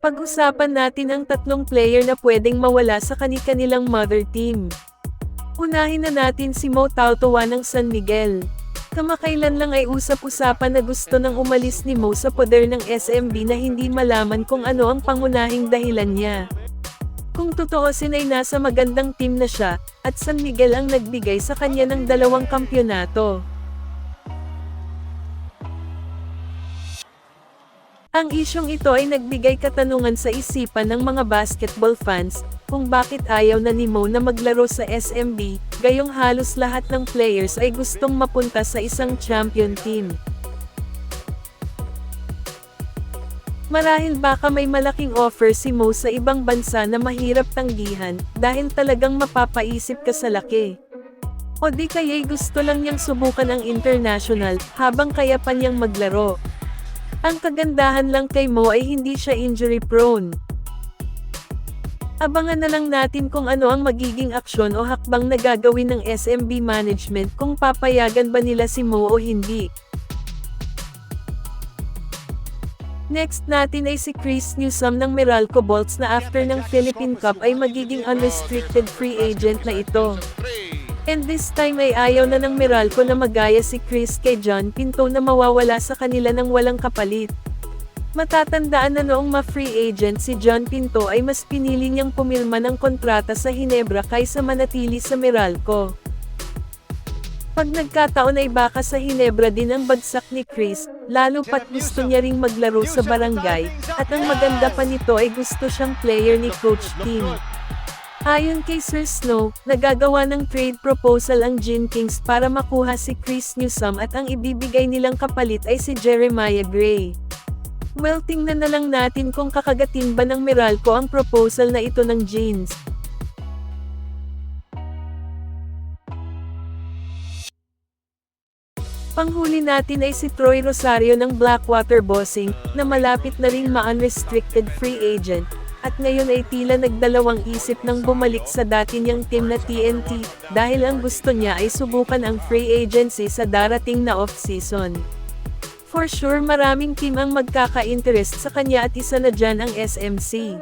Pag-usapan natin ang tatlong player na pwedeng mawala sa kani-kanilang mother team. Unahin na natin si Mo Tautuan ng San Miguel. Kamakailan lang ay usap-usapan na gusto nang umalis ni Mo sa poder ng SMB na hindi malaman kung ano ang pangunahing dahilan niya. Kung tutuusin ay nasa magandang team na siya, at San Miguel ang nagbigay sa kanya ng 2 kampyonato. Ang isyong ito ay nagbigay katanungan sa isipan ng mga basketball fans, kung bakit ayaw na ni Mo na maglaro sa SMB, gayong halos lahat ng players ay gustong mapunta sa isang champion team. Marahil baka may malaking offer si Mo sa ibang bansa na mahirap tanggihan, dahil talagang mapapaisip ka sa laki. O di kaya'y gusto lang niyang subukan ang international, habang kaya pa niyang maglaro. Ang kagandahan lang kay Mo ay hindi siya injury prone. Abangan na lang natin kung ano ang magiging aksyon o hakbang na gagawin ng SMB management kung papayagan ba nila si Mo o hindi. Next natin ay si Chris Newsome ng Meralco Bolts na after ng Philippine Cup ay magiging unrestricted free agent na ito. And this time ay ayaw na ng Meralco na magaya si Chris kay John Pinto na mawawala sa kanila ng walang kapalit. Matatandaan na noong ma-free agent si John Pinto ay mas pinili niyang pumilma ng kontrata sa Hinebra kaysa manatili sa Meralco. Pag nagkataon ay baka sa Hinebra din ang bagsak ni Chris, lalo pat gusto niya ring maglaro sa barangay, at ang maganda pa nito ay gusto siyang player ni Coach Tim. Ayon kay Sir Snow, nagagawa ng trade proposal ang Gin Kings para makuha si Chris Newsome at ang ibibigay nilang kapalit ay si Jeremiah Gray. Well, tingnan na lang natin kung kakagatin ba ng Meralco ang proposal na ito ng Gins. Panghuli natin ay si Troy Rosario ng Blackwater Bossing, na malapit na ring ma-unrestricted free agent. At ngayon ay tila nagdalawang isip nang bumalik sa dati niyang team na TNT, dahil ang gusto niya ay subukan ang free agency sa darating na off-season. For sure maraming team ang magkaka-interest sa kanya at isa na dyan ang SMC.